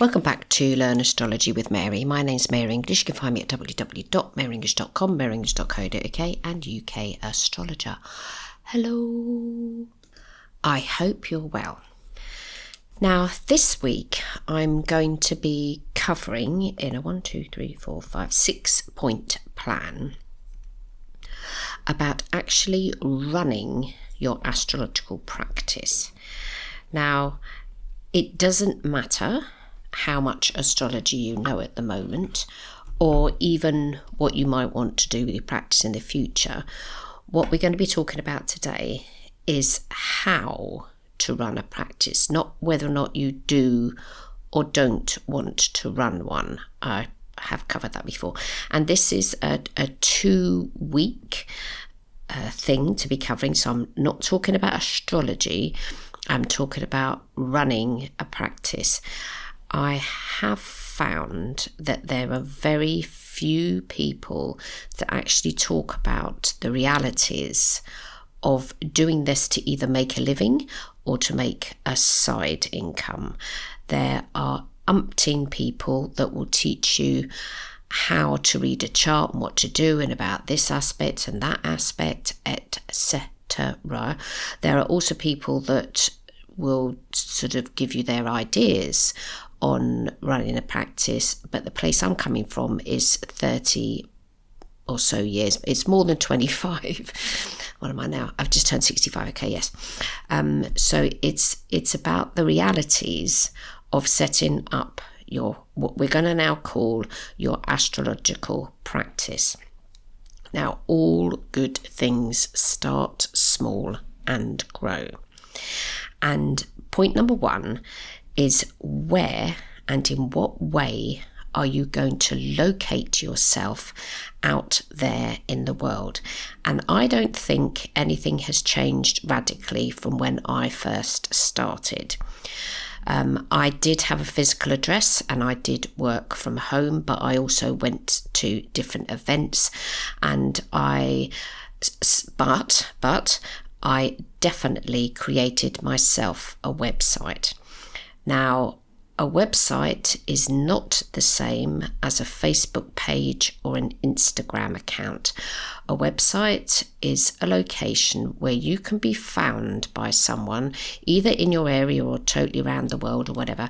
Welcome back to Learn Astrology with Mary. My name's Mary English. You can find me at www.maryenglish.com, maryenglish.co.uk and UK Astrologer. Hello. I hope you're well. Now, this week I'm going to be covering in a 6-point plan about actually running your astrological practice. Now, it doesn't matter how much astrology you know at the moment, or even what you might want to do with your practice in the future. What we're going to be talking about today is how to run a practice, not whether or not you do or don't want to run one. I have covered that before. And this is a 2-week thing to be covering. So I'm not talking about astrology. I'm talking about running a practice. I have found that there are very few people that actually talk about the realities of doing this to either make a living or to make a side income. There are umpteen people that will teach you how to read a chart and what to do and about this aspect and that aspect, etc. There are also people that will sort of give you their ideas on running a practice, but the place I'm coming from is 30 or so years. It's more than 25. What am I now? I've just turned 65. Okay, yes. So it's about the realities of setting up what we're going to now call your astrological practice. Now, all good things start small and grow. And point number 1 is where and in what way are you going to locate yourself out there in the world? And I don't think anything has changed radically from when I first started. I did have a physical address and I did work from home, but I also went to different events, and I definitely created myself a website. Now, a website is not the same as a Facebook page or an Instagram account. A website is a location where you can be found by someone, either in your area or totally around the world or whatever,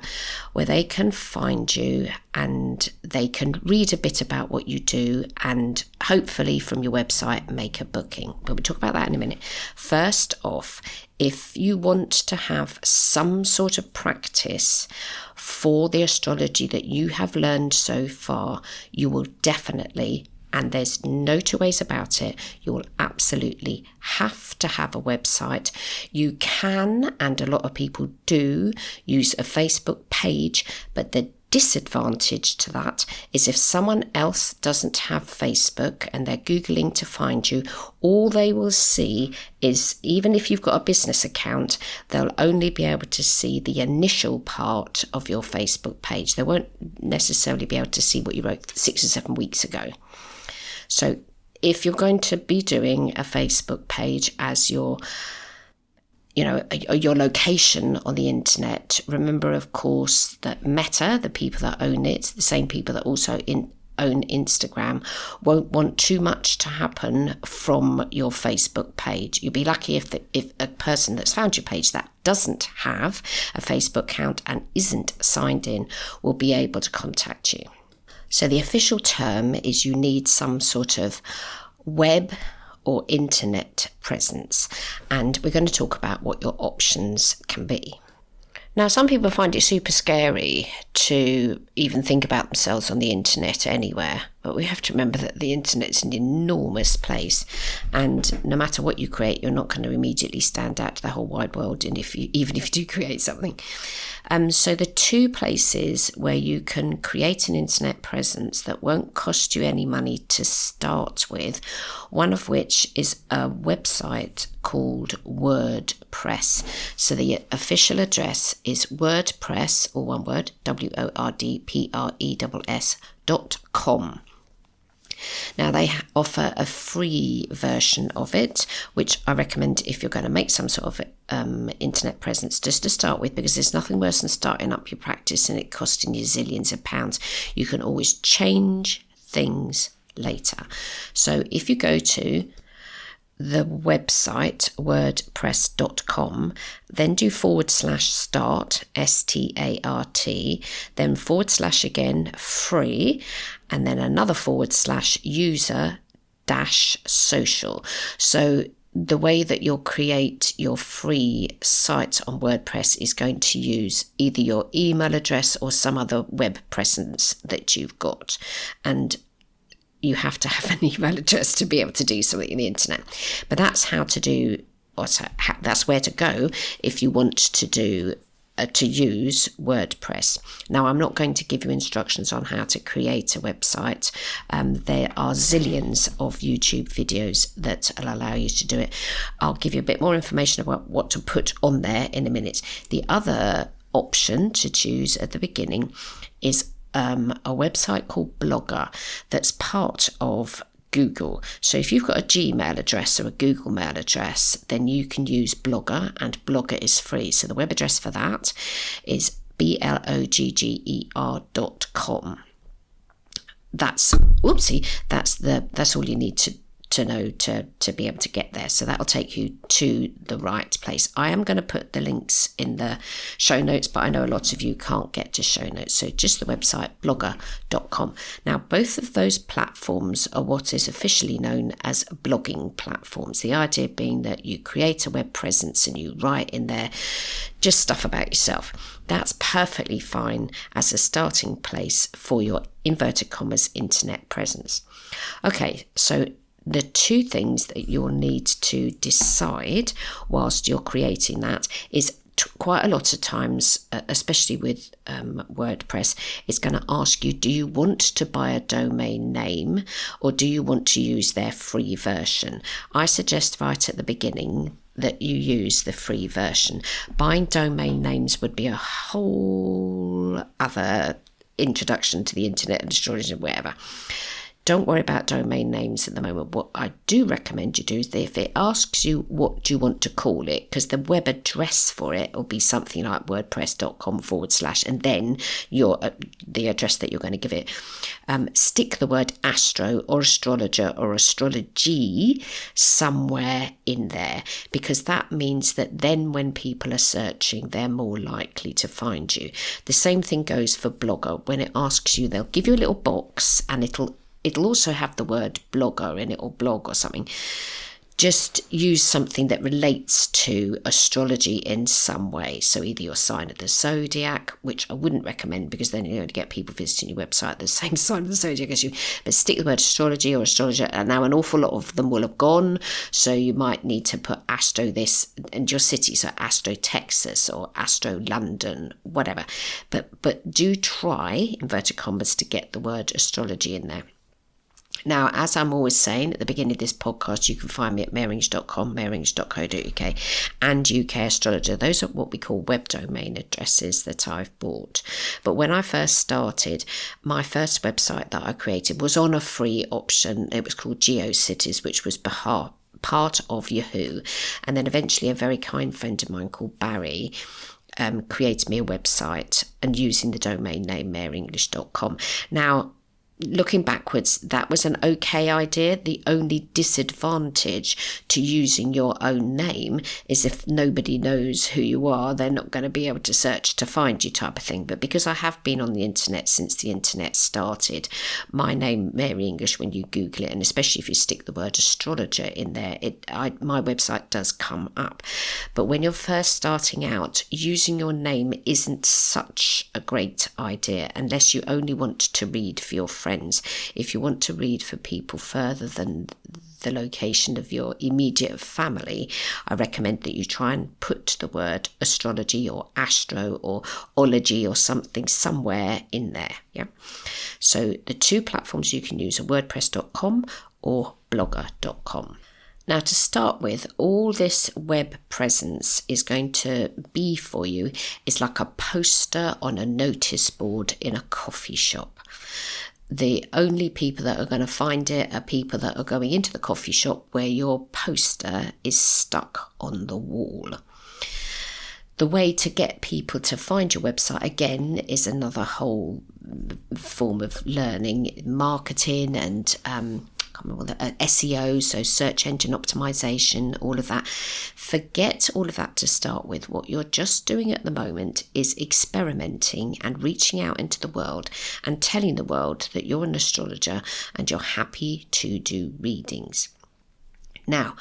where they can find you and they can read a bit about what you do and hopefully from your website make a booking. But we'll talk about that in a minute. First off, if you want to have some sort of practice for the astrology that you have learned so far, you will definitely, and there's no two ways about it, you will absolutely have to have a website. You can, and a lot of people do, use a Facebook page, but the disadvantage to that is if someone else doesn't have Facebook and they're Googling to find you, all they will see is, even if you've got a business account, they'll only be able to see the initial part of your Facebook page. They won't necessarily be able to see what you wrote 6 or 7 weeks ago. So if you're going to be doing a Facebook page as your location on the internet, remember, of course, that Meta, the people that own it, the same people that also own Instagram, won't want too much to happen from your Facebook page. You'll be lucky if a person that's found your page that doesn't have a Facebook account and isn't signed in will be able to contact you. So the official term is you need some sort of web or internet presence, and we're going to talk about what your options can be. Now, some people find it super scary to even think about themselves on the internet anywhere, but we have to remember that the internet's an enormous place, and no matter what you create, you're not going to immediately stand out to the whole wide world, and even if you do create something. So the 2 places where you can create an internet presence that won't cost you any money to start with, one of which is a website called WordPress. So the official address is WordPress, or one word, WordPress.com. Now, they offer a free version of it, which I recommend if you're going to make some sort of internet presence just to start with, because there's nothing worse than starting up your practice and it costing you zillions of pounds. You can always change things later. So if you go to the website wordpress.com, then do /start, START, then / again free, and then another / user - social. So the way that you'll create your free site on WordPress is going to use either your email address or some other web presence that you've got. And you have to have an email address to be able to do something on the internet. But that's how to do, or that's where to go if you want to do to use WordPress. Now, I'm not going to give you instructions on how to create a website. There are zillions of YouTube videos that will allow you to do it. I'll give you a bit more information about what to put on there in a minute. The other option to choose at the beginning is a website called Blogger that's part of Google. So if you've got a Gmail address or a Google Mail address, then you can use Blogger, and Blogger is free. So the web address for that is blogger.com. That's all you need to know to be able to get there. So that'll take you to the right place. I am going to put the links in the show notes, but I know a lot of you can't get to show notes. So just the website, blogger.com. Now, both of those platforms are what is officially known as blogging platforms. The idea being that you create a web presence and you write in there just stuff about yourself. That's perfectly fine as a starting place for your inverted commas internet presence. Okay, so the two things that you'll need to decide whilst you're creating that is quite a lot of times, especially with WordPress, it's going to ask you, do you want to buy a domain name or do you want to use their free version? I suggest right at the beginning that you use the free version. Buying domain names would be a whole other introduction to the internet and astrology and whatever. Don't worry about domain names at the moment. What I do recommend you do is that if it asks you what do you want to call it, because the web address for it will be something like wordpress.com / and then the address that you're going to give it. Stick the word Astro or astrologer or astrology somewhere in there, because that means that then when people are searching, they're more likely to find you. The same thing goes for Blogger. When it asks you, they'll give you a little box and it'll also have the word blogger in it or blog or something. Just use something that relates to astrology in some way. So either your sign of the zodiac, which I wouldn't recommend because then you're going to get people visiting your website the same sign of the zodiac as you. But stick the word astrology or astrologer. And now an awful lot of them will have gone. So you might need to put Astro this and your city. So Astro Texas or Astro London, whatever. But do try, inverted commas, to get the word astrology in there. Now, as I'm always saying at the beginning of this podcast, you can find me at maringe.com, maringe.co.uk, and UK Astrologer. Those are what we call web domain addresses that I've bought. But when I first started, my first website that I created was on a free option. It was called GeoCities, which was part of Yahoo. And then eventually a very kind friend of mine called Barry created me a website and using the domain name maryenglish.com. Now, looking backwards, that was an okay idea. The only disadvantage to using your own name is if nobody knows who you are, they're not going to be able to search to find you, type of thing. But because I have been on the internet since the internet started, my name, Mary English, when you Google it, and especially if you stick the word astrologer in there, my website does come up. But when you're first starting out, using your name isn't such a great idea unless you only want to read for your friends. If you want to read for people further than the location of your immediate family, I recommend that you try and put the word astrology or astro or ology or something somewhere in there. Yeah. So the two platforms you can use are wordpress.com or blogger.com. Now, to start with, all this web presence is going to be for you is like a poster on a notice board in a coffee shop. The only people that are going to find it are people that are going into the coffee shop where your poster is stuck on the wall. The way to get people to find your website, again, is another whole form of learning, marketing and SEO, so search engine optimization, all of that. Forget all of that to start with. What you're just doing at the moment is experimenting and reaching out into the world and telling the world that you're an astrologer and you're happy to do readings. Now,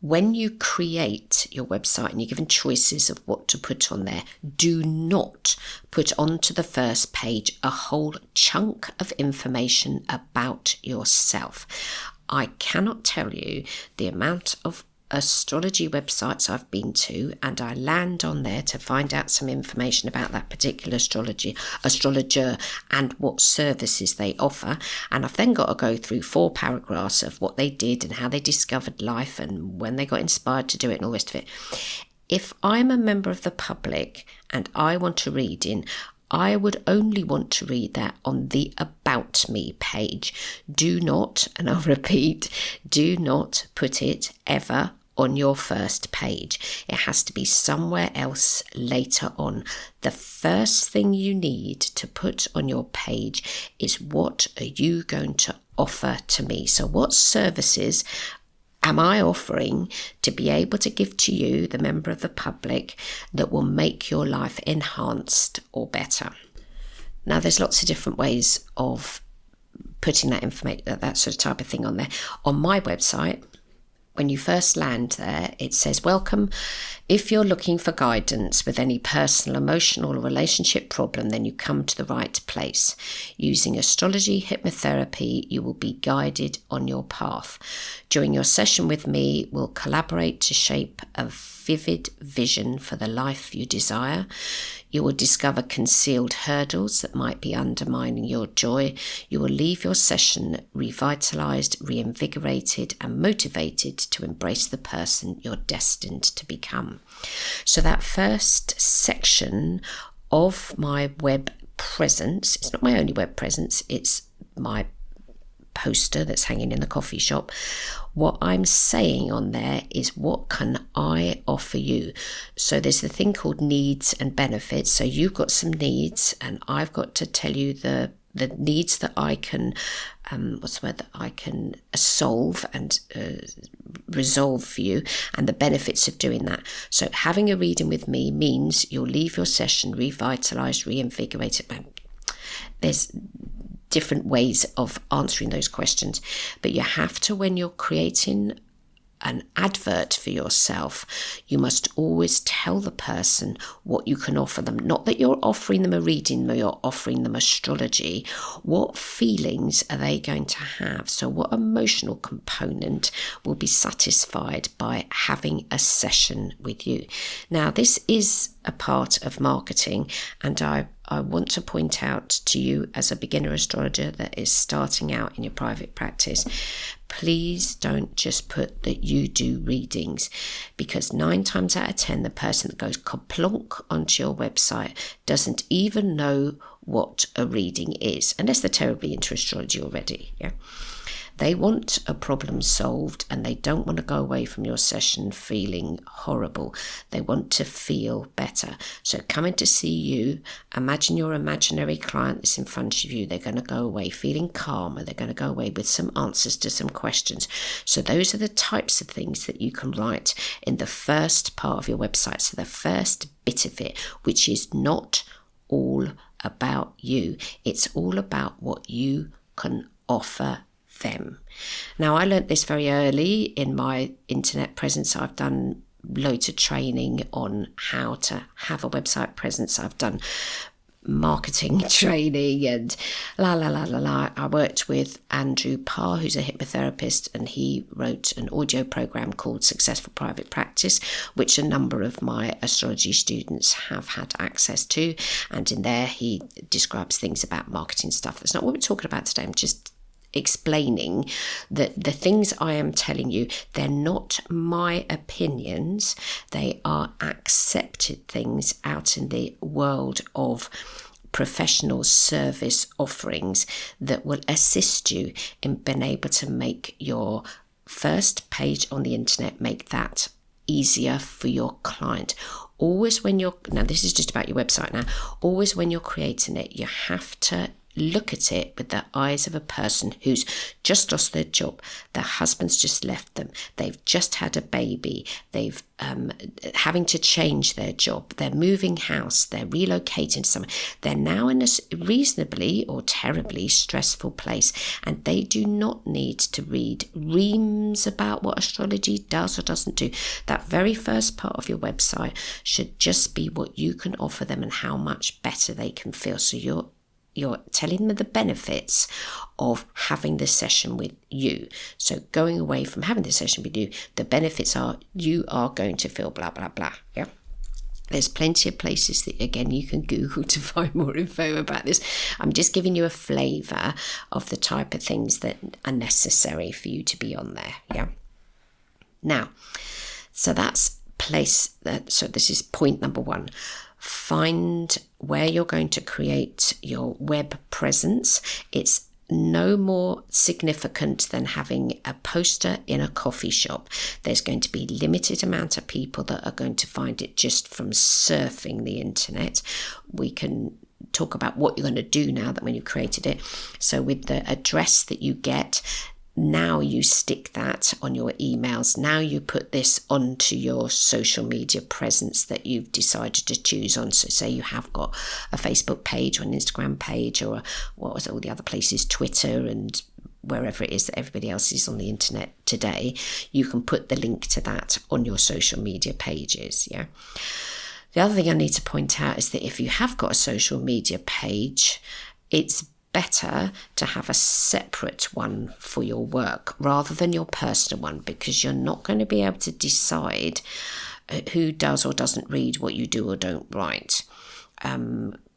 when you create your website and you're given choices of what to put on there, do not put onto the first page a whole chunk of information about yourself. I cannot tell you the amount of astrology websites I've been to, and I land on there to find out some information about that particular astrologer and what services they offer, and I've then got to go through 4 paragraphs of what they did and how they discovered life and when they got inspired to do it and all the rest of it. If I'm a member of the public and I want to read in, I would only want to read that on the About Me page. Do not, and I'll repeat, do not put it ever on your first page. It has to be somewhere else later on. The first thing you need to put on your page is, what are you going to offer to me? So what services am I offering to be able to give to you, the member of the public, that will make your life enhanced or better? Now, there's lots of different ways of putting that information, that sort of type of thing on there. On my website, when you first land there, it says, welcome. If you're looking for guidance with any personal, emotional, or relationship problem, then you come to the right place. Using astrology hypnotherapy, you will be guided on your path. During your session with me, we'll collaborate to shape a vivid vision for the life you desire. You will discover concealed hurdles that might be undermining your joy. You will leave your session revitalized, reinvigorated, and motivated to embrace the person you're destined to become. So that first section of my web presence, it's not my only web presence, it's my poster that's hanging in the coffee shop. What I'm saying on there is, what can I offer you? So there's the thing called needs and benefits. So you've got some needs and I've got to tell you the needs that I can that I can solve and resolve for you, and the benefits of doing that. So having a reading with me means you'll leave your session revitalized, reinvigorated. There's different ways of answering those questions, but you have to, when you're creating an advert for yourself, you must always tell the person what you can offer them. Not that you're offering them a reading, but you're offering them astrology. What feelings are they going to have? So what emotional component will be satisfied by having a session with you? Now, this is a part of marketing, and I want to point out to you, as a beginner astrologer that is starting out in your private practice, please don't just put that you do readings, because 9 times out of 10, the person that goes kaplonk onto your website doesn't even know what a reading is, unless they're terribly into astrology already. Yeah. They want a problem solved, and they don't want to go away from your session feeling horrible. They want to feel better. So coming to see you, imagine your imaginary client that's in front of you. They're going to go away feeling calmer. They're going to go away with some answers to some questions. So those are the types of things that you can write in the first part of your website. So the first bit of it, which is not all about you. It's all about what you can offer them. Now, I learnt this very early in my internet presence. I've done loads of training on how to have a website presence. I've done marketing training and I worked with Andrew Parr, who's a hypnotherapist, and he wrote an audio program called Successful Private Practice, which a number of my astrology students have had access to, and in there he describes things about marketing stuff. That's not what we're talking about today. I'm just explaining that the things I am telling you, they're not my opinions. They are accepted things out in the world of professional service offerings that will assist you in being able to make your first page on the internet, make that easier for your client. always now this is just about your website now, always when you're creating it, you have to look at it with the eyes of a person who's just lost their job, their husband's just left them, they've just had a baby, they've having to change their job, they're moving house, they're relocating somewhere, they're now in a reasonably or terribly stressful place, and they do not need to read reams about what astrology does or doesn't do. That very first part of your website should just be what you can offer them and how much better they can feel. So you're telling them the benefits of having this session with you. So going away from having this session with you, the benefits are you are going to feel blah, blah, blah. Yeah. There's plenty of places that, again, you can Google to find more info about this. I'm just giving you a flavour of the type of things that are necessary for you to be on there. Yeah. Now, so that's so this is point number 1. Find where you're going to create your web presence. It's no more significant than having a poster in a coffee shop. There's going to be limited amount of people that are going to find it just from surfing the internet. We can talk about what you're going to do now that when you've created it. So with the address that you get, now you stick that on your emails. Now you put this onto your social media presence that you've decided to choose on. So say you have got a Facebook page or an Instagram page or all the other places, Twitter and wherever it is that everybody else is on the internet today, you can put the link to that on your social media pages. Yeah. The other thing I need to point out is that if you have got a social media page, it's better to have a separate one for your work rather than your personal one, because you're not going to be able to decide who does or doesn't read what you do or don't write.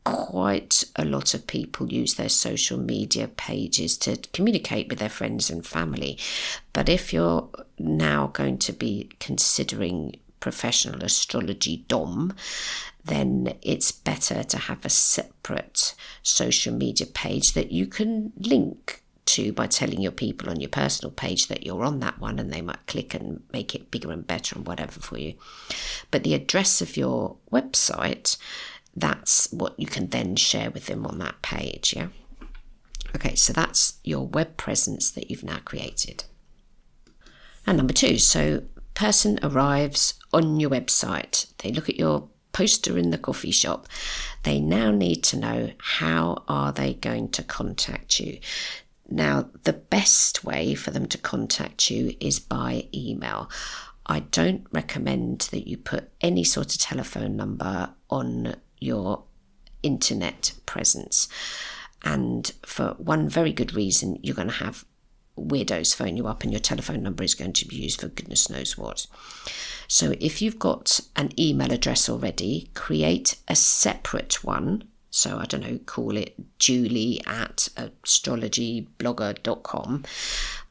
Quite a lot of people use their social media pages to communicate with their friends and family. But if you're now going to be considering professional astrology dom, then it's better to have a separate social media page that you can link to by telling your people on your personal page that you're on that one, and they might click and make it bigger and better and whatever for you. But the address of your website, that's what you can then share with them on that page. Yeah. Okay, so that's your web presence that you've now created. And number 2, so person arrives on your website, they look at your poster in the coffee shop, they now need to know how are they going to contact you. Now, the best way for them to contact you is by email. I don't recommend that you put any sort of telephone number on your internet presence. And for one very good reason, you're going to have weirdos phone you up and your telephone number is going to be used for goodness knows what. So if you've got an email address already, create a separate one. So I don't know, call it julie@astrologyblogger.com.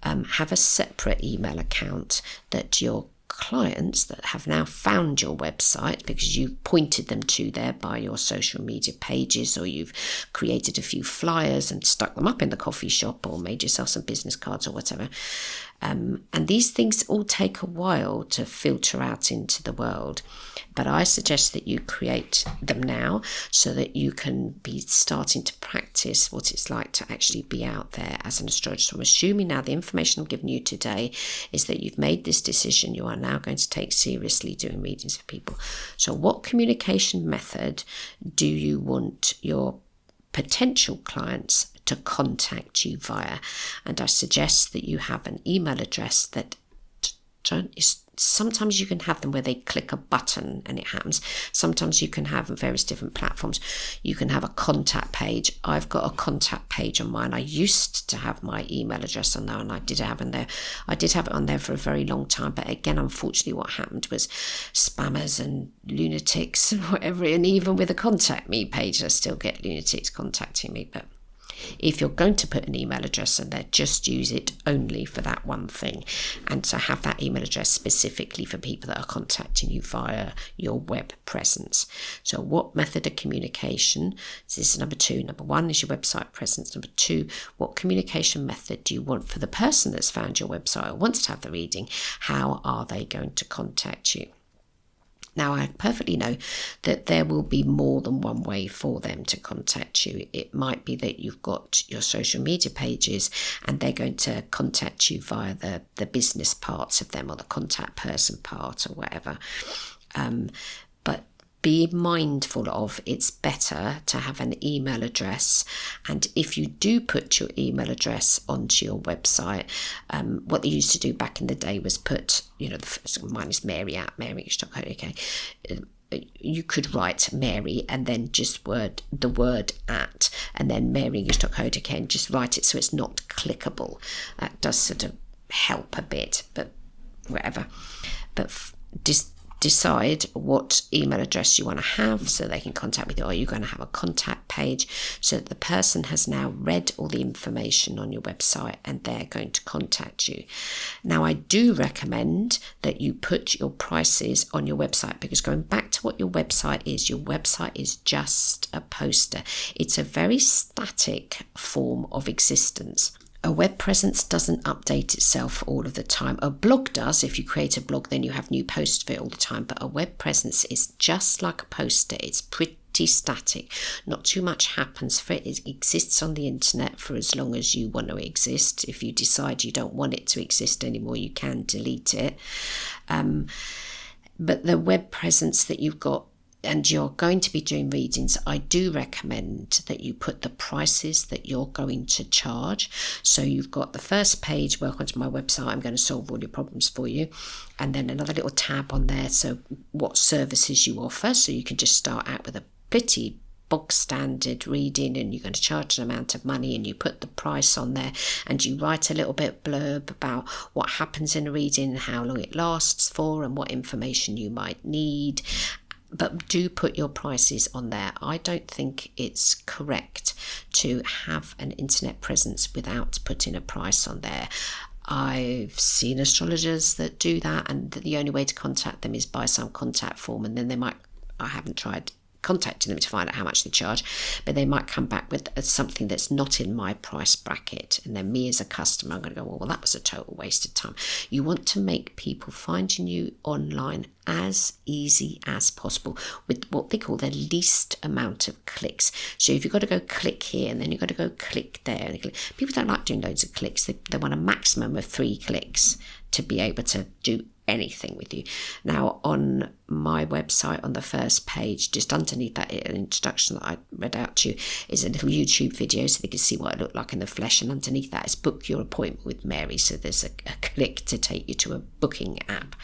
Have a separate email account that your clients that have now found your website because you pointed them to there by your social media pages, or you've created a few flyers and stuck them up in the coffee shop or made yourself some business cards or whatever. And these things all take a while to filter out into the world. But I suggest that you create them now so that you can be starting to practice what it's like to actually be out there as an astrologer. So I'm assuming now the information I'm giving you today is that you've made this decision. You are now going to take seriously doing readings for people. So what communication method do you want your potential clients to contact you via? And I suggest that you have an email address that sometimes you can have them where they click a button and it happens. Sometimes you can have various different platforms. You can have a contact page. I've got a contact page on mine. I used to have my email address on there, and I did have it on there for a very long time. But again, unfortunately, what happened was spammers and lunatics and whatever. And even with a contact me page, I still get lunatics contacting me. But if you're going to put an email address in there, just use it only for that one thing, and to have that email address specifically for people that are contacting you via your web presence. So what method of communication? So this is number 2. Number 1 is your website presence. Number 2, what communication method do you want for the person that's found your website or wants to have the reading? How are they going to contact you? Now, I perfectly know that there will be more than one way for them to contact you. It might be that you've got your social media pages and they're going to contact you via the business parts of them, or the contact person part, or whatever. But be mindful of, it's better to have an email address. And if you do put your email address onto your website, what they used to do back in the day was put, mine is mary@maryenglish.co.uk. You could write Mary and then just the word at, and then maryenglish.co.uk, and just write it so it's not clickable. That does sort of help a bit, but whatever. But decide what email address you want to have so they can contact with you, or you're going to have a contact page so that the person has now read all the information on your website and they're going to contact you. Now, I do recommend that you put your prices on your website, because going back to what your website is just a poster. It's a very static form of existence. A web presence doesn't update itself all of the time. A blog does. If you create a blog, then you have new posts for it all the time. But a web presence is just like a poster. It's pretty static. Not too much happens for it. It exists on the internet for as long as you want to exist. If you decide you don't want it to exist anymore, you can delete it. But the web presence that you've got, and you're going to be doing readings, I do recommend that you put the prices that you're going to charge. So you've got the first page, welcome to my website, I'm going to solve all your problems for you. And then another little tab on there, so what services you offer. So you can just start out with a pretty bog standard reading, and you're going to charge an amount of money, and you put the price on there, and you write a little bit blurb about what happens in a reading, how long it lasts for, and what information you might need. But do put your prices on there. I don't think it's correct to have an internet presence without putting a price on there. I've seen astrologers that do that, and the only way to contact them is by some contact form, and then I haven't tried contacting them to find out how much they charge, but they might come back with something that's not in my price bracket, and then me as a customer, I'm going to go, well, that was a total waste of time. You want to make people finding you online as easy as possible with what they call the least amount of clicks. So if you've got to go click here and then you've got to go click there, people don't like doing loads of clicks. They want a maximum of 3 clicks to be able to do anything with you. Now, on my website, on the first page, just underneath that, an introduction that I read out to you, is a little YouTube video so they can see what I look like in the flesh, and underneath that is book your appointment with Mary. So there's a click to take you to a booking app.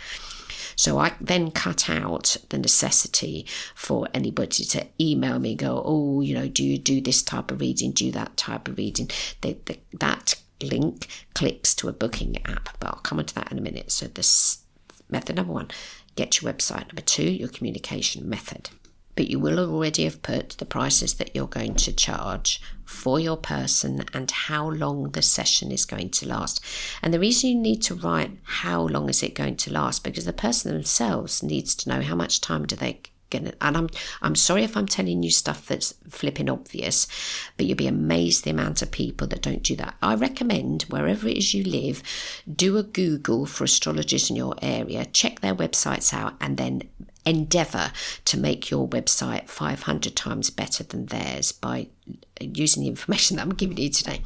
So I then cut out the necessity for anybody to email me and go, oh, do you do this type of reading, do that type of reading. That link clicks to a booking app, but I'll come on to that in a minute. So this method number 1, get your website. Number 2, your communication method. But you will already have put the prices that you're going to charge for your person and how long the session is going to last. And the reason you need to write how long is it going to last, because the person themselves needs to know how much time do they get. And I'm sorry if I'm telling you stuff that's flipping obvious, but you'll be amazed the amount of people that don't do that. I recommend, wherever it is you live, do a Google for astrologers in your area, check their websites out, and then endeavour to make your website 500 times better than theirs by using the information that I'm giving you today.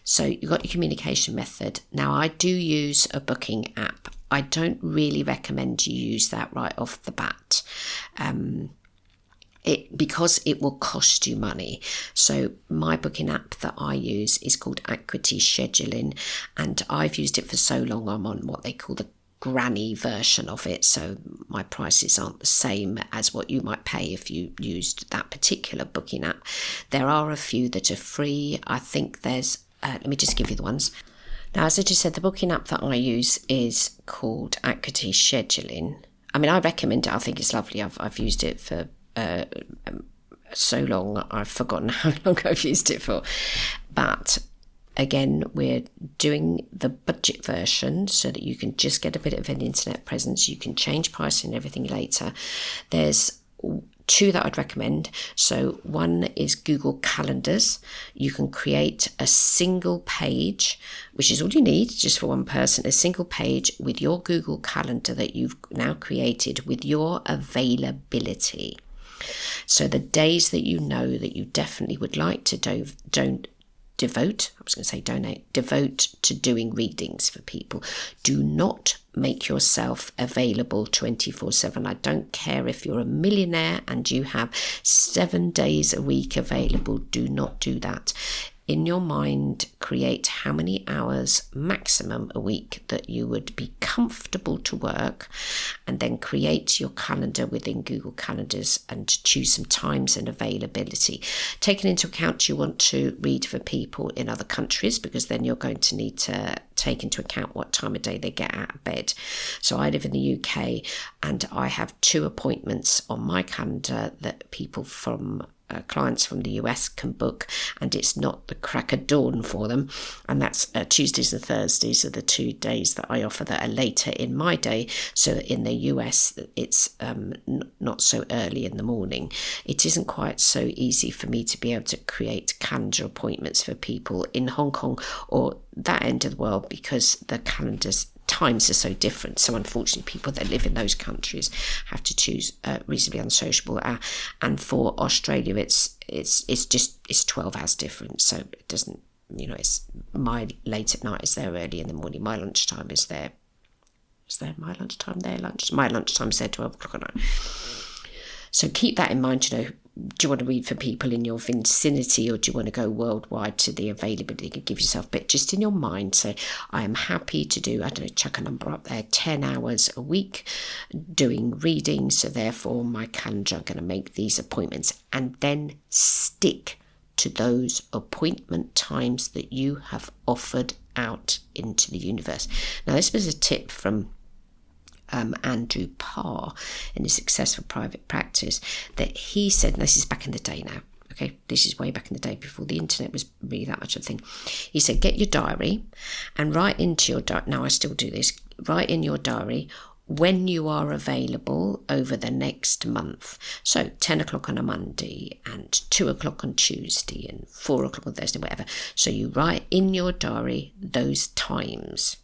So you've got your communication method. Now, I do use a booking app. I don't really recommend you use that right off the bat. Because it will cost you money. So my booking app that I use is called Equity Scheduling, and I've used it for so long. I'm on what they call the granny version of it, so my prices aren't the same as what you might pay if you used that particular booking app. There are a few that are free. I think there's let me just give you the ones. Now, as I just said, the booking app that I use is called Equity Scheduling. I mean, I recommend it. I think it's lovely. I've used it for so long, I've forgotten how long I've used it for. But again, we're doing the budget version so that you can just get a bit of an internet presence. You can change pricing and everything later. There's two that I'd recommend. So one is Google Calendars. You can create a single page, which is all you need just for one person, a single page with your Google Calendar that you've now created with your availability. So the days that you know that you definitely would like to devote to doing readings for people. Do not make yourself available 24/7. I don't care if you're a millionaire and you have 7 days a week available. Do not do that. In your mind, create how many hours maximum a week that you would be comfortable to work, and then create your calendar within Google Calendars and choose some times and availability. Taking into account you want to read for people in other countries, because then you're going to need to take into account what time of day they get out of bed. So I live in the UK and I have 2 appointments on my calendar that people from clients from the US can book, and it's not the crack of dawn for them, and that's Tuesdays and Thursdays are the 2 days that I offer that are later in my day. So in the US it's not so early in the morning. It isn't quite so easy for me to be able to create calendar appointments for people in Hong Kong or that end of the world, because the calendars times are so different. So unfortunately people that live in those countries have to choose reasonably unsociable. And for Australia it's 12 hours different, so it doesn't, it's my late at night is there early in the morning. My lunchtime is there. Is there my lunchtime there? My lunchtime is there 12 o'clock at night. So keep that in mind. Do you want to read for people in your vicinity, or do you want to go worldwide to the availability you can give yourself? But just in your mind, say, I am happy to do, chuck a number up there, 10 hours a week doing reading. So therefore my calendar, I'm going to make these appointments, and then stick to those appointment times that you have offered out into the universe. Now, this was a tip from Andrew Parr in his Successful Private Practice, that he said, and this is back in the day now, okay, this is way back in the day before the internet was really that much of a thing. He said, get your diary and write into your diary, now I still do this, write in your diary when you are available over the next month. So 10 o'clock on a Monday and 2 o'clock on Tuesday and 4 o'clock on Thursday, whatever. So you write in your diary those times.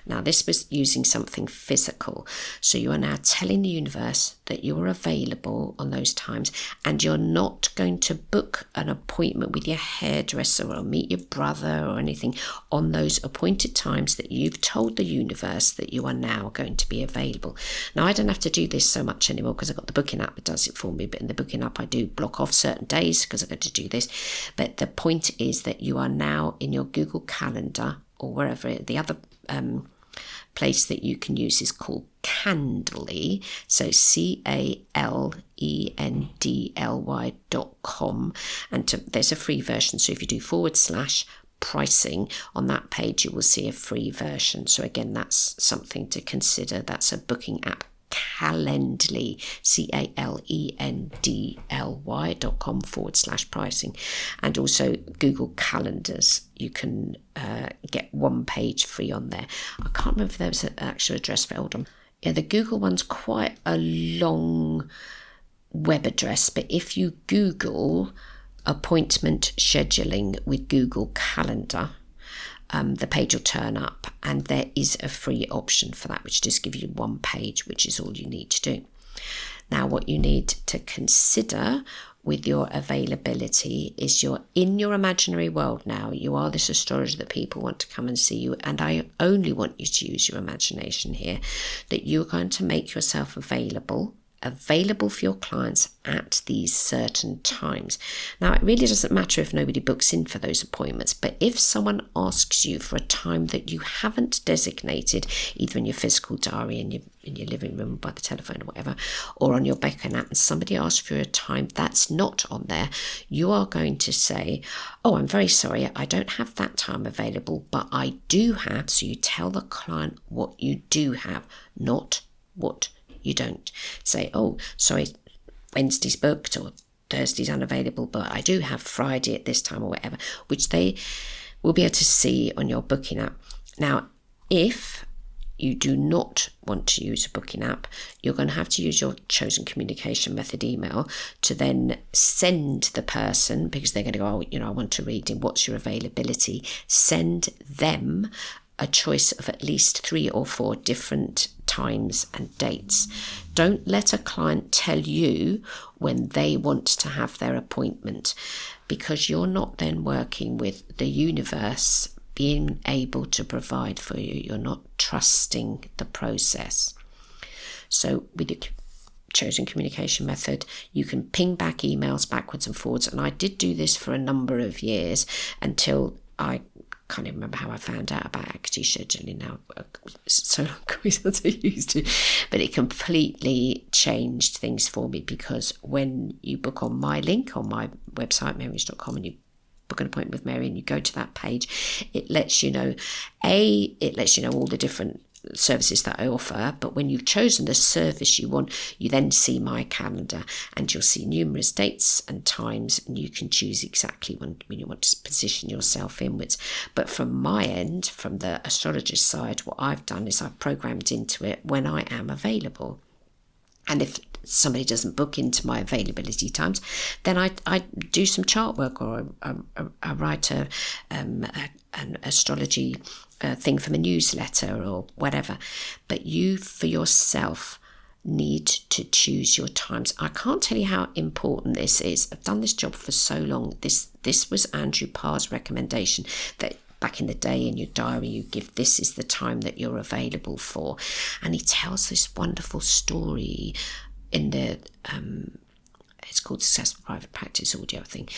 Now, this was using something physical. So you are now telling the universe that you are available on those times, and you're not going to book an appointment with your hairdresser or meet your brother or anything on those appointed times that you've told the universe that you are now going to be available. Now, I don't have to do this so much anymore because I've got the booking app that does it for me, but in the booking app I do block off certain days because I've got to do this. But the point is that you are now in your Google Calendar or wherever the other place that you can use is called Candly, so CALENDLY.com, and there's a free version. So if you do /pricing on that page, you will see a free version. So again, that's something to consider. That's a booking app. Calendly, CALENDLY.com /pricing, and also Google Calendars. You can get one page free on there. I can't remember if there was an actual address for Eldon. Yeah, the Google one's quite a long web address, but if you Google appointment scheduling with Google Calendar, the page will turn up, and there is a free option for that, which just gives you one page, which is all you need to do. Now, what you need to consider with your availability is you're in your imaginary world now. You are this astrologer that people want to come and see you, and I only want you to use your imagination here, that you're going to make yourself available for your clients at these certain times. Now, it really doesn't matter if nobody books in for those appointments, but if someone asks you for a time that you haven't designated, either in your physical diary, in your living room, by the telephone or whatever, or on your booking app, and somebody asks for a time that's not on there, you are going to say, oh, I'm very sorry, I don't have that time available, but I do have. So you tell the client what you do have, not what you don't. Say, oh, sorry, Wednesday's booked or Thursday's unavailable, but I do have Friday at this time or whatever, which they will be able to see on your booking app. Now, if you do not want to use a booking app, you're going to have to use your chosen communication method email to then send the person, because they're going to go, oh, I want to read in, what's your availability? Send them a choice of at least 3 or 4 different times and dates. Don't let a client tell you when they want to have their appointment, because you're not then working with the universe being able to provide for you. You're not trusting the process. So with your chosen communication method, you can ping back emails backwards and forwards. And I did do this for a number of years until I can't even remember how I found out about active scheduling now. So long ago since I used it. But it completely changed things for me, because when you book on my link on my website, maryange.com, and you book an appointment with Mary and you go to that page, it lets you know, all the different services that I offer. But when you've chosen the service you want, you then see my calendar, and you'll see numerous dates and times, and you can choose exactly when you want to position yourself inwards. But from my end, from the astrologist side, what I've done is I've programmed into it when I am available. And if somebody doesn't book into my availability times, then I do some chart work, or I write an astrology thing from a newsletter or whatever. But you, for yourself, need to choose your times. I can't tell you how important this is. I've done this job for so long. This was Andrew Parr's recommendation, that back in the day in your diary you give, this is the time that you're available for. And he tells this wonderful story in the it's called Successful Private Practice audio thing.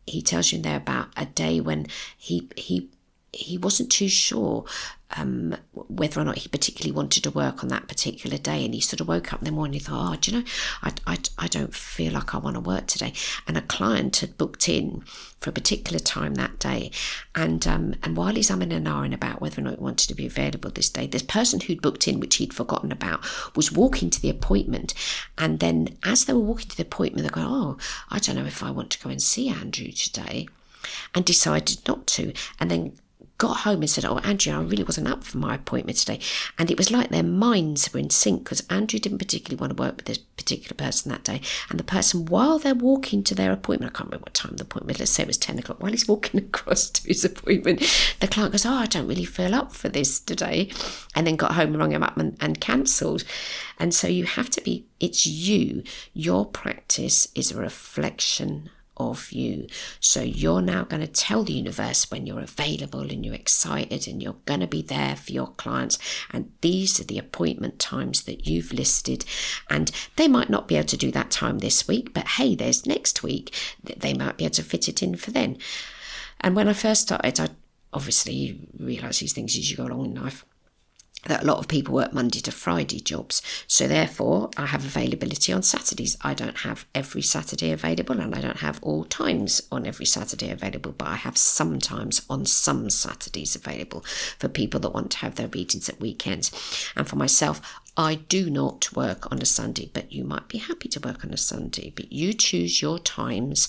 He tells you in there about a day when he wasn't too sure whether or not he particularly wanted to work on that particular day, and he sort of woke up in the morning and he thought, oh, do you know, I don't feel like I want to work today. And a client had booked in for a particular time that day, and while he's umming and ahhing about whether or not he wanted to be available this day, this person who'd booked in, which he'd forgotten about, was walking to the appointment. And then as they were walking to the appointment, they go, oh, I don't know if I want to go and see Andrew today, and decided not to. And then got home and said, oh, Andrew, I really wasn't up for my appointment today. And it was like their minds were in sync, because Andrew didn't particularly want to work with this particular person that day. And the person, while they're walking to their appointment, I can't remember what time the appointment, let's say it was 10 o'clock, while he's walking across to his appointment, the client goes, oh, I don't really feel up for this today. And then got home and rung him up and cancelled. And so you have to be, it's you. Your practice is a reflection of you. So you're now going to tell the universe when you're available and you're excited and you're going to be there for your clients, and these are the appointment times that you've listed. And they might not be able to do that time this week, but hey, there's next week, they might be able to fit it in for then. And when I first started, I obviously realise these things as you go along in life, that a lot of people work Monday to Friday jobs. So therefore, I have availability on Saturdays. I don't have every Saturday available, and I don't have all times on every Saturday available, but I have some times on some Saturdays available for people that want to have their readings at weekends. And for myself, I do not work on a Sunday, but you might be happy to work on a Sunday. But you choose your times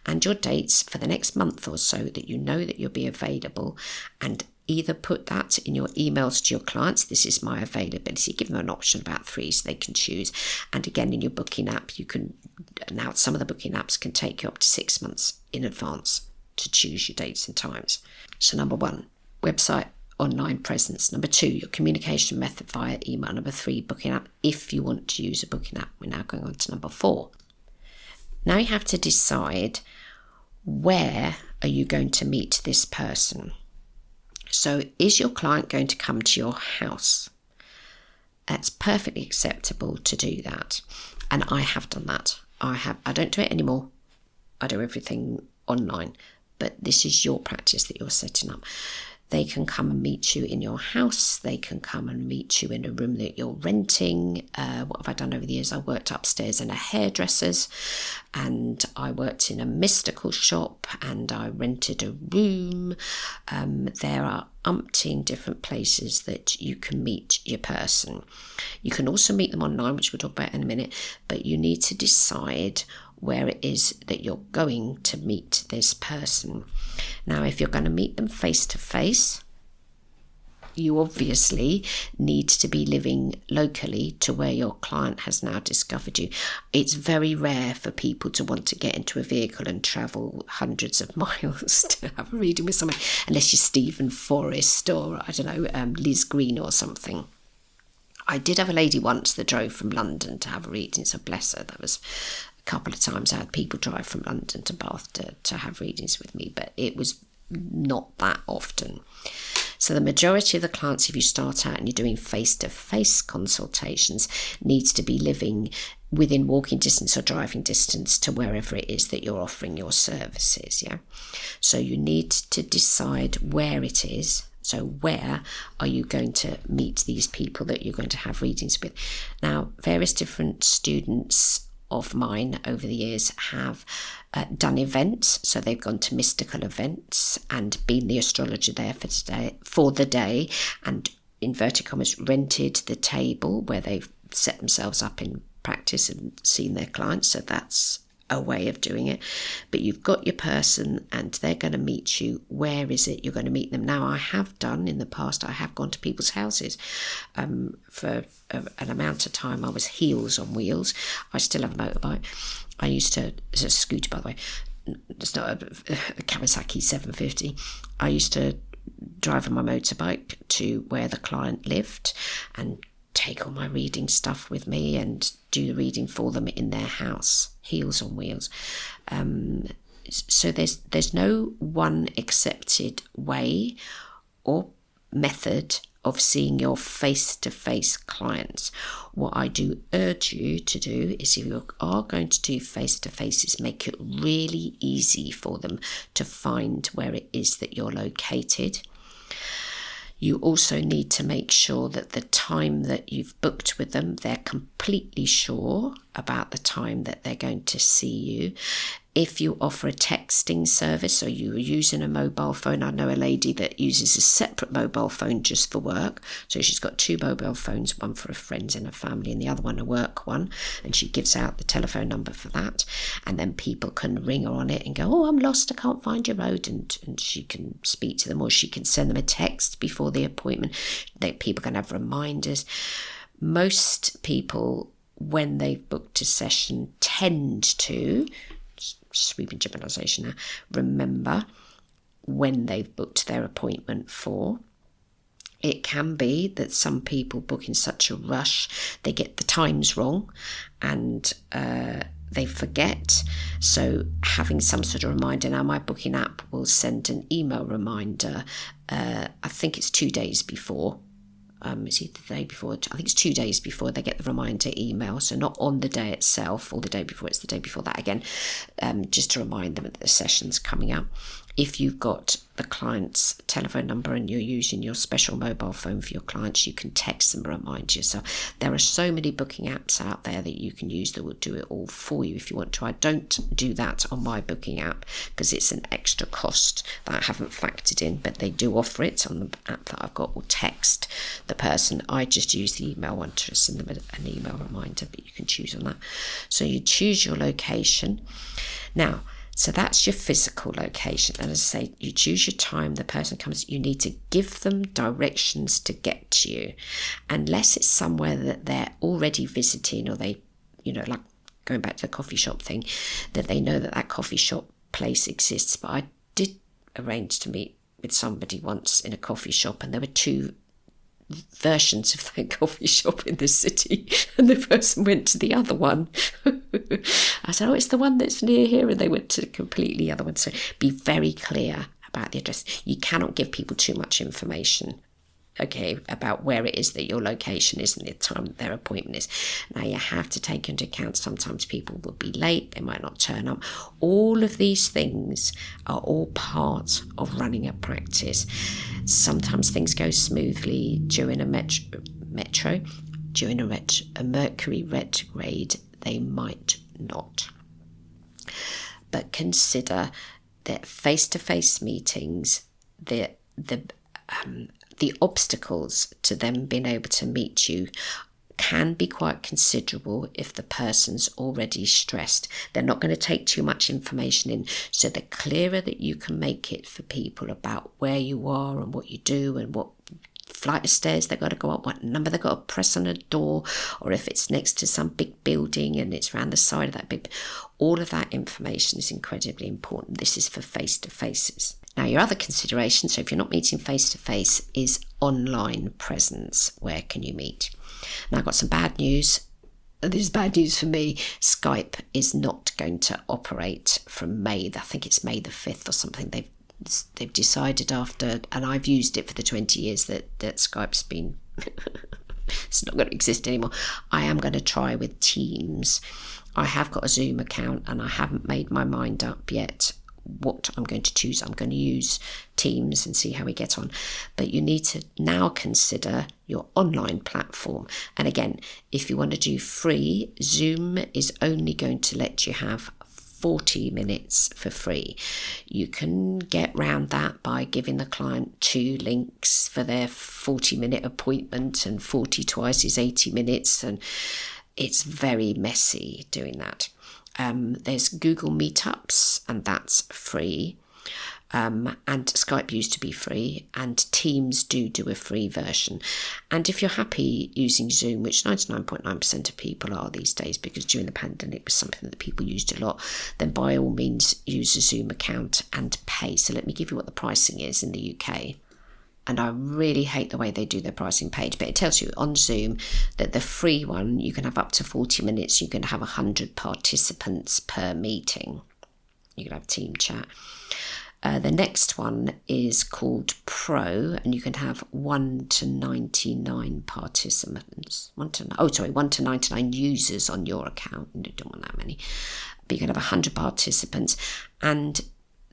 and your dates for the next month or so that you know that you'll be available, and either put that in your emails to your clients, this is my availability, give them an option about 3 so they can choose. And again, in your booking app, you can, now some of the booking apps can take you up to 6 months in advance to choose your dates and times. So number 1, website, online presence. Number 2, your communication method via email. Number 3, booking app, if you want to use a booking app. We're now going on to number 4. Now you have to decide, where are you going to meet this person? So is your client going to come to your house? It's perfectly acceptable to do that. And I have done that. I don't do it anymore. I do everything online. But this is your practice that you're setting up. They can come and meet you in your house. They can come and meet you in a room that you're renting. What have I done over the years? I worked upstairs in a hairdresser's, and I worked in a mystical shop, and I rented a room. There are umpteen different places that you can meet your person. You can also meet them online, which we'll talk about in a minute, but you need to decide where it is that you're going to meet this person. Now, if you're going to meet them face to face, you obviously need to be living locally to where your client has now discovered you. It's very rare for people to want to get into a vehicle and travel hundreds of miles to have a reading with someone, unless you're Stephen Forrest or, I don't know, Liz Green or something. I did have a lady once that drove from London to have a reading, so bless her. That was a couple of times I had people drive from London to Bath to have readings with me, but it was not that often. So the majority of the clients, if you start out and you're doing face-to-face consultations, needs to be living within walking distance or driving distance to wherever it is that you're offering your services, yeah? So you need to decide where it is. So where are you going to meet these people that you're going to have readings with? Now, various different students of mine over the years have done events, so they've gone to mystical events and been the astrologer there for the day, and inverted commas rented the table where they've set themselves up in practice and seen their clients. So that's a way of doing it. But you've got your person and they're going to meet you. Where is it you're going to meet them? Now, I have done in the past, I have gone to people's houses for an amount of time. I was heels on wheels. I still have a motorbike. I used to, it's a scooter by the way, it's not a Kawasaki 750. I used to drive on my motorbike to where the client lived and take all my reading stuff with me and do the reading for them in their house, heels on wheels. So there's no one accepted way or method of seeing your face-to-face clients. What I do urge you to do is, if you are going to do face-to-face, is make it really easy for them to find where it is that you're located. You also need to make sure that the time that you've booked with them, they're completely sure about the time that they're going to see you. If you offer a texting service or you're using a mobile phone, I know a lady that uses a separate mobile phone just for work. So she's got two mobile phones, one for her friends and her family and the other one a work one. And she gives out the telephone number for that. And then people can ring her on it and go, oh, I'm lost, I can't find your road. And she can speak to them, or she can send them a text before the appointment. People can have reminders. Most people, when they've booked a session, tend to, sweeping generalisation now, remember when they've booked their appointment for. It can be that some people book in such a rush, they get the times wrong and they forget. So having some sort of reminder, now my booking app will send an email reminder, I think it's 2 days before. It's either the day before, I think it's 2 days before they get the reminder email. So not on the day itself or the day before, it's the day before that again, just to remind them that the session's coming up. If you've got the client's telephone number and you're using your special mobile phone for your clients, you can text them and remind you. So there are so many booking apps out there that you can use that will do it all for you if you want to. I don't do that on my booking app because it's an extra cost that I haven't factored in, but they do offer it on the app that I've got, or text the person. I just use the email one to send them an email reminder, but you can choose on that. So you choose your location. Now, so that's your physical location. And as I say, you choose your time, the person comes, you need to give them directions to get to you. Unless it's somewhere that they're already visiting, or they, like going back to the coffee shop thing, that they know that coffee shop place exists. But I did arrange to meet with somebody once in a coffee shop, and there were two versions of that coffee shop in the city, and the person went to the other one. I said, oh, it's the one that's near here, and they went to the completely other one. So be very clear about the address. You cannot give people too much information, okay, about where it is that your location is and the time that their appointment is. Now, you have to take into account sometimes people will be late, they might not turn up. All of these things are all part of running a practice. Sometimes things go smoothly during a during a Mercury retrograde, they might not. But consider that face-to-face meetings, the obstacles to them being able to meet you can be quite considerable if the person's already stressed. They're not going to take too much information in, so the clearer that you can make it for people about where you are and what you do and what flight of stairs they've got to go up, what number they've got to press on a door, or if it's next to some big building and it's around the side of that big. All of that information is incredibly important. This is for face-to-faces. Now, your other consideration, so if you're not meeting face-to-face, is online presence. Where can you meet? Now, I've got some bad news. This is bad news for me. Skype is not going to operate from May. I think it's May the 5th or something. They've decided after, and I've used it for the 20 years that Skype's been, it's not going to exist anymore. I am going to try with Teams. I have got a Zoom account and I haven't made my mind up yet what I'm going to choose. I'm going to use Teams and see how we get on. But you need to now consider your online platform. And again, if you want to do free, Zoom is only going to let you have 40 minutes for free. You can get round that by giving the client 2 links for their 40-minute appointment, and 40 twice is 80 minutes, and it's very messy doing that. There's Google Meetups, and that's free. And Skype used to be free, and Teams do a free version. And if you're happy using Zoom, which 99.9% of people are these days, because during the pandemic it was something that people used a lot, then by all means use a Zoom account and pay. So let me give you what the pricing is in the UK. And I really hate the way they do their pricing page, but it tells you on Zoom that the free one, you can have up to 40 minutes. You can have 100 participants per meeting. You can have team chat. The next one is called Pro, and you can have 1 to 99 participants. 1 to 99 users on your account. You don't want that many. But you can have 100 participants, and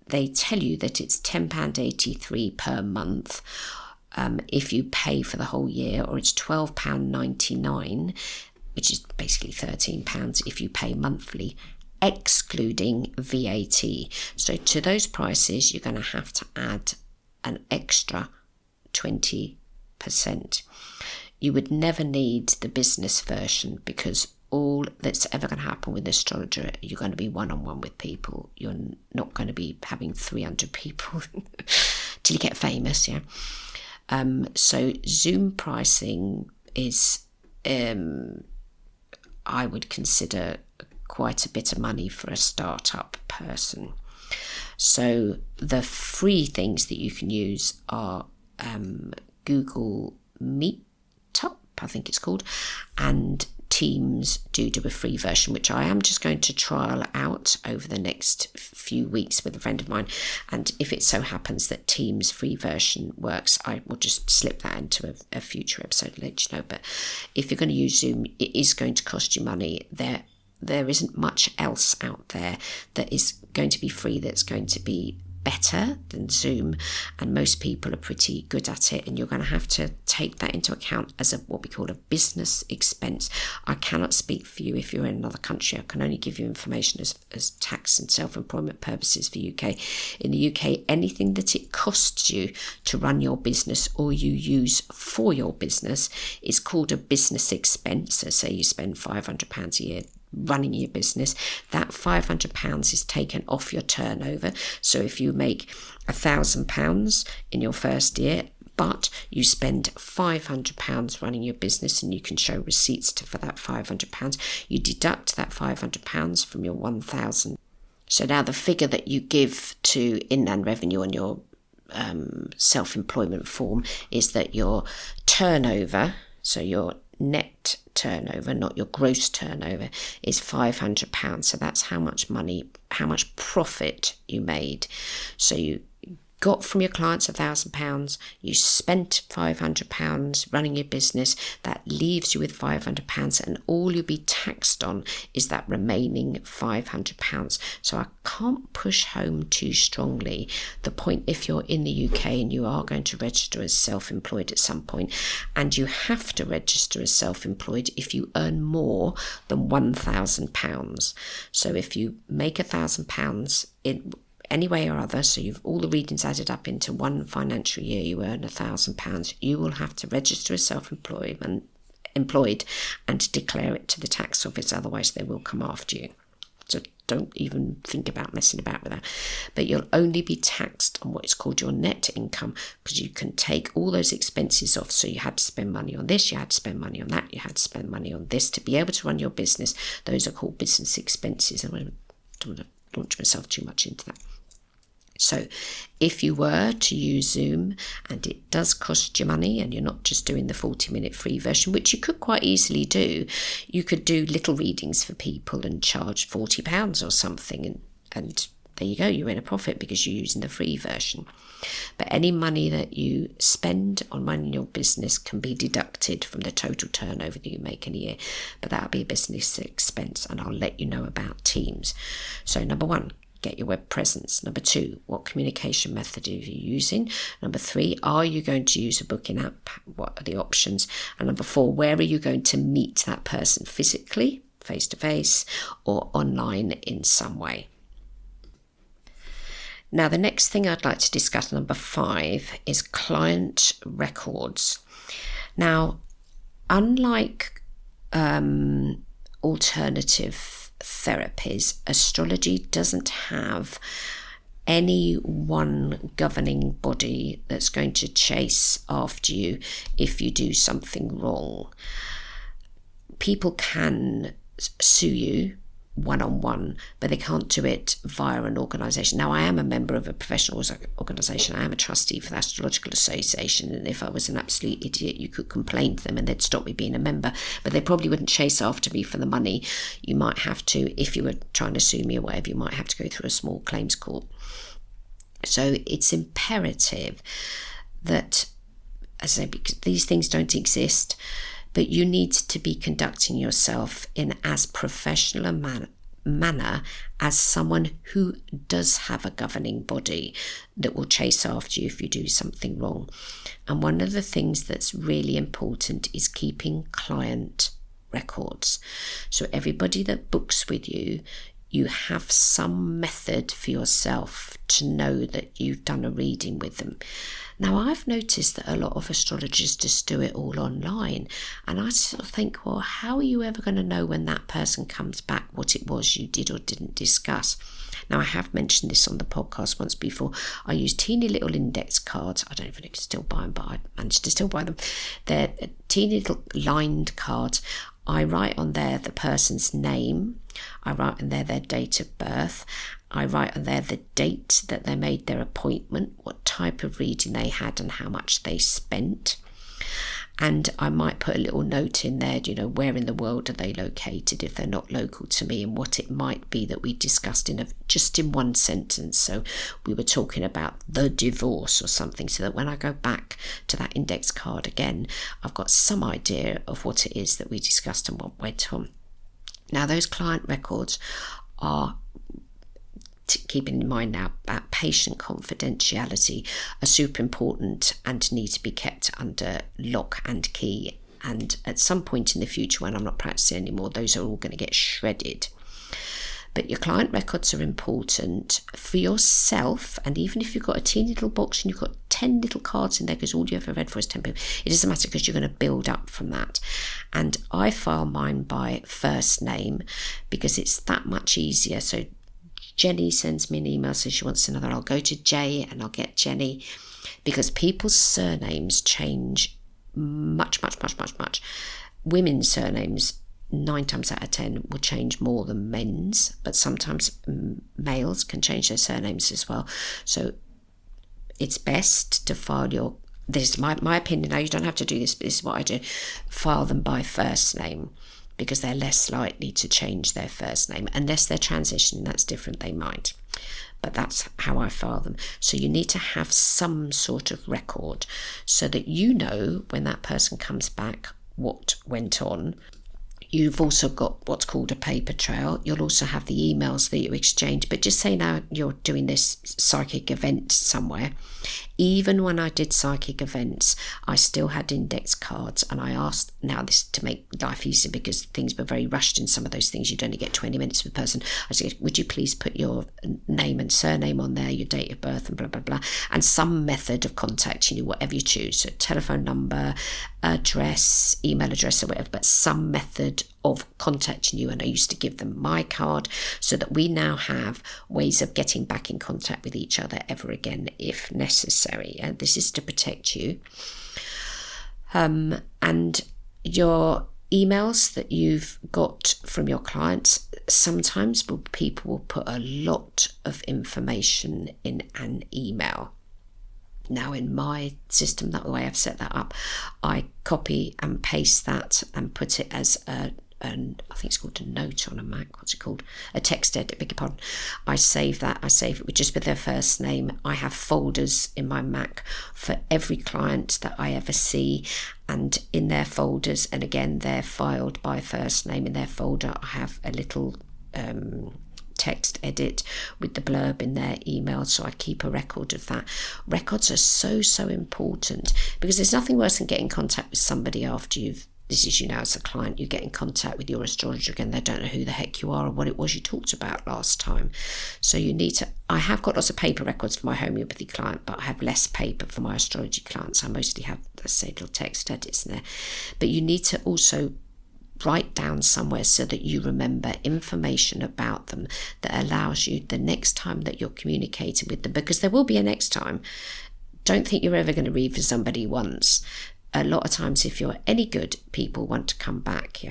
they tell you that it's £10.83 per month if you pay for the whole year, or it's £12.99, which is basically £13 if you pay monthly, excluding VAT. So to those prices, you're going to have to add an extra 20%. You would never need the business version, because all that's ever going to happen with Astrologer, you're going to be one-on-one with people. You're not going to be having 300 people till you get famous, yeah. So Zoom pricing is, I would consider quite a bit of money for a startup person. So the free things that you can use are Google Meetup, I think it's called, and Teams do a free version, which I am just going to trial out over the next few weeks with a friend of mine. And if it so happens that Teams free version works, I will just slip that into a future episode and let you know. But if you're going to use Zoom, it is going to cost you money. There isn't much else out there that is going to be free that's going to be better than Zoom, and most people are pretty good at it, and you're going to have to take that into account as what we call a business expense. I cannot speak for you if you're in another country. I can only give you information as tax and self-employment purposes for UK. In the UK, anything that it costs you to run your business or you use for your business is called a business expense. So say you spend £500 a year running your business, that £500 is taken off your turnover. So if you make £1,000 in your first year, but you spend £500 running your business, and you can show receipts for that £500, you deduct that £500 from your £1,000. So now the figure that you give to Inland Revenue on your self-employment form is that your turnover, so your net turnover, not your gross turnover, is £500. So that's how much money, how much profit you made. So you got from your clients £1,000, you spent £500 running your business, that leaves you with £500, and all you'll be taxed on is that remaining £500. So I can't push home too strongly the point, if you're in the UK and you are going to register as self-employed at some point, and you have to register as self-employed if you earn more than £1,000. So if you make £1,000 in any way or other, so you've all the readings added up into one financial year, you earn £1,000, you will have to register as self-employed and declare it to the tax office, otherwise they will come after you. So don't even think about messing about with that. But you'll only be taxed on what is called your net income, because you can take all those expenses off. So you had to spend money on this, you had to spend money on that, you had to spend money on this to be able to run your business. Those are called business expenses. I don't want to launch myself too much into that. So if you were to use Zoom and it does cost you money, and you're not just doing the 40-minute free version, which you could quite easily do, you could do little readings for people and charge £40 or something, and there you go, you're in a profit because you're using the free version. But any money that you spend on running your business can be deducted from the total turnover that you make in a year, but that'll be a business expense, and I'll let you know about Teams. So number 1, get your web presence. Number 2, what communication method are you using? Number 3, are you going to use a booking app? What are the options? And number 4, where are you going to meet that person physically, face-to-face, or online in some way? Now, the next thing I'd like to discuss, number 5, is client records. Now, unlike alternative therapies, astrology doesn't have any one governing body that's going to chase after you if you do something wrong. People can sue you one-on-one, but they can't do it via an organisation. Now, I am a member of a professional organisation. I am a trustee for the Astrological Association, and if I was an absolute idiot, you could complain to them and they'd stop me being a member, but they probably wouldn't chase after me for the money. You might have to, if you were trying to sue me or whatever, you might have to go through a small claims court. So it's imperative that, as I say, because these things don't exist, but you need to be conducting yourself in as professional a manner as someone who does have a governing body that will chase after you if you do something wrong. And one of the things that's really important is keeping client records. So everybody that books with you, you have some method for yourself to know that you've done a reading with them. Now, I've noticed that a lot of astrologers just do it all online, and I sort of think, well, how are you ever going to know when that person comes back what it was you did or didn't discuss? Now, I have mentioned this on the podcast once before. I use teeny little index cards. I don't know if you can still buy them, but I managed to still buy them. They're teeny little lined cards. I write on there the person's name. I write on there their date of birth. I write on there the date that they made their appointment, what type of reading they had and how much they spent. And I might put a little note in there, where in the world are they located if they're not local to me, and what it might be that we discussed just in one sentence. So we were talking about the divorce or something, so that when I go back to that index card again, I've got some idea of what it is that we discussed and what went on. Now, those client records are, keeping in mind now about patient confidentiality, are super important and need to be kept under lock and key. And at some point in the future, when I'm not practicing anymore, those are all going to get shredded. But your client records are important for yourself, and even if you've got a teeny little box and you've got 10 little cards in there because all you ever read for is 10 people, it doesn't matter because you're going to build up from that. And I file mine by first name because it's that much easier. So Jenny sends me an email, says she wants another. I'll go to Jay and I'll get Jenny, because people's surnames change much. Women's surnames 9 times out of 10 will change more than men's, but sometimes males can change their surnames as well. So it's best to file this is my opinion. Now, you don't have to do this, but this is what I do. File them by first name, because they're less likely to change their first name. Unless they're transitioning, that's different, they might. But that's how I file them. So you need to have some sort of record so that you know when that person comes back what went on. You've also got what's called a paper trail. You'll also have the emails that you exchange. But just say now you're doing this psychic event somewhere. Even when I did psychic events, I still had index cards, and I asked, now this to make life easier because things were very rushed in some of those things. You'd only get 20 minutes with a person. I said, would you please put your name and surname on there, your date of birth and blah, blah, blah, and some method of contacting you, whatever you choose. So telephone number, address, email address or whatever, but some method of contacting you. And I used to give them my card so that we now have ways of getting back in contact with each other ever again if necessary. And this is to protect you. And your emails that you've got from your clients, sometimes people will put a lot of information in an email. Now, in my system, that way I've set that up, I copy and paste that and put it as I think it's called a note on a Mac. What's it called? A text edit, beg your pardon. I save that. I save it with just with their first name. I have folders in my Mac for every client that I ever see, and in their folders, and again, they're filed by first name in their folder. I have a little text edit with the blurb in their email, so I keep a record of that. Records are so important, because there's nothing worse than getting in contact with somebody after this is you now as a client, you get in contact with your astrologer again, they don't know who the heck you are or what it was you talked about last time. So you need to, I have got lots of paper records for my homeopathy client, but I have less paper for my astrology clients. I mostly have, let's say, little text edits in there. But you need to also write down somewhere so that you remember information about them that allows you the next time that you're communicating with them, because there will be a next time. Don't think you're ever going to read for somebody once. A lot of times, if you're any good, people want to come back.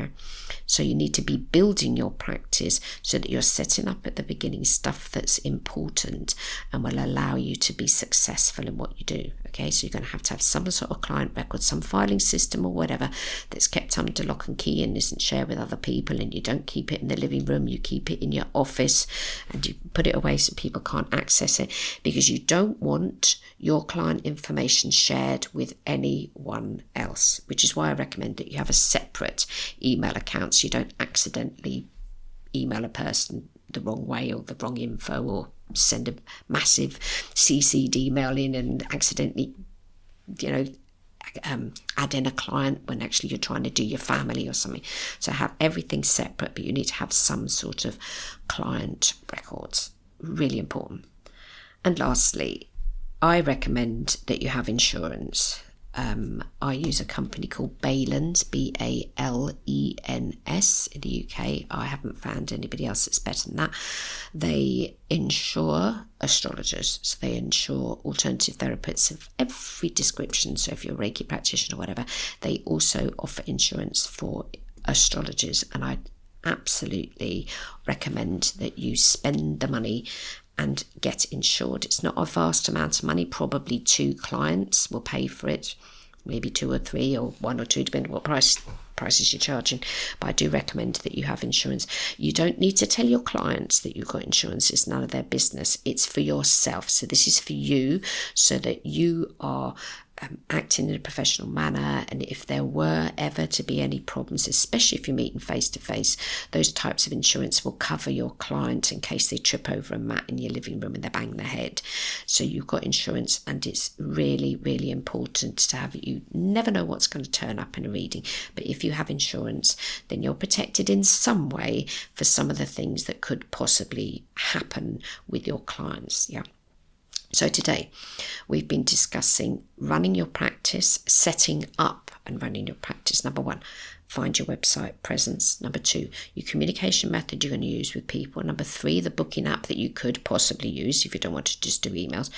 So you need to be building your practice so that you're setting up at the beginning stuff that's important and will allow you to be successful in what you do. Okay, so you're going to have some sort of client record, some filing system or whatever that's kept under lock and key and isn't shared with other people, and you don't keep it in the living room, you keep it in your office and you put it away so people can't access it, because you don't want your client information shared with anyone else, which is why I recommend that you have a separate email account so you don't accidentally email a person the wrong way or the wrong info, or send a massive CC'd email in and accidentally, add in a client when actually you're trying to do your family or something. So have everything separate, but you need to have some sort of client records. Really important. And lastly, I recommend that you have insurance. I use a company called Balens, Balens in the UK. I haven't found anybody else that's better than that. They insure astrologers, so they insure alternative therapists of every description. So if you're a Reiki practitioner or whatever, they also offer insurance for astrologers, and I absolutely recommend that you spend the money and get insured. It's not a vast amount of money. Probably 2 clients will pay for it, maybe 2 or 3 or 1 or 2, depending on what prices you're charging. But I do recommend that you have insurance. You don't need to tell your clients that you've got insurance. It's none of their business. It's for yourself. So this is for you, so that you are acting in a professional manner, and if there were ever to be any problems, especially if you're meeting face to face, those types of insurance will cover your client in case they trip over a mat in your living room and they bang their head. So you've got insurance, and it's really, really important to have it. You never know what's going to turn up in a reading, but if you have insurance, then you're protected in some way for some of the things that could possibly happen with your clients. So today we've been discussing running your practice, setting up and running your practice. Number 1, find your website presence. Number 2, your communication method you're going to use with people. Number 3, the booking app that you could possibly use if you don't want to just do emails.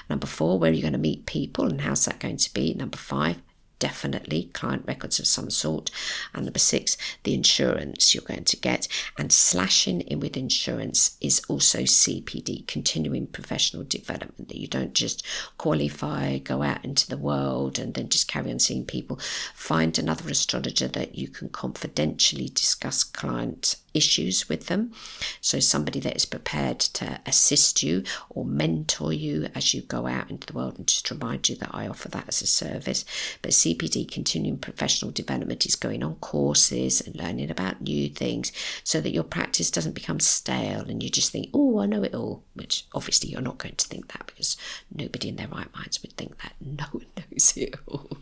Number 4, where you're going to meet people and how's that going to be. Number 5, definitely client records of some sort. And number 6, the insurance you're going to get. And slashing in with insurance is also CPD, continuing professional development, that you don't just qualify, go out into the world and then just carry on seeing people. Find another astrologer that you can confidentially discuss client issues with them. So somebody that is prepared to assist you or mentor you as you go out into the world, and just remind you that I offer that as a service. But CPD, continuing professional development, is going on courses and learning about new things so that your practice doesn't become stale and you just think, oh, I know it all, which obviously you're not going to think that, because nobody in their right minds would think that. No one knows it all.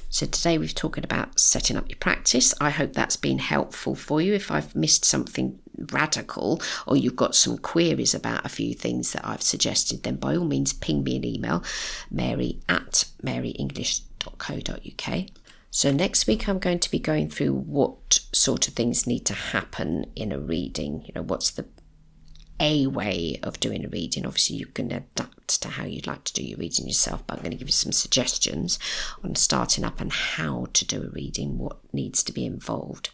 So today we've talked about setting up your practice. I hope that's been helpful for you. If I've missed something radical or you've got some queries about a few things that I've suggested, then by all means ping me an email, mary@maryenglish.com. astro.co.uk. So next week I'm going to be going through what sort of things need to happen in a reading. What's a way of doing a reading. Obviously you can adapt to how you'd like to do your reading yourself, but I'm going to give you some suggestions on starting up and how to do a reading, what needs to be involved.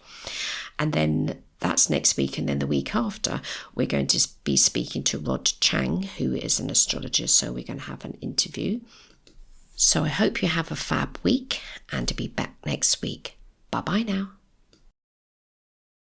And then that's next week, and then the week after we're going to be speaking to Rod Chang, who is an astrologer, so we're going to have an interview. So I hope you have a fab week and to be back next week. Bye bye now.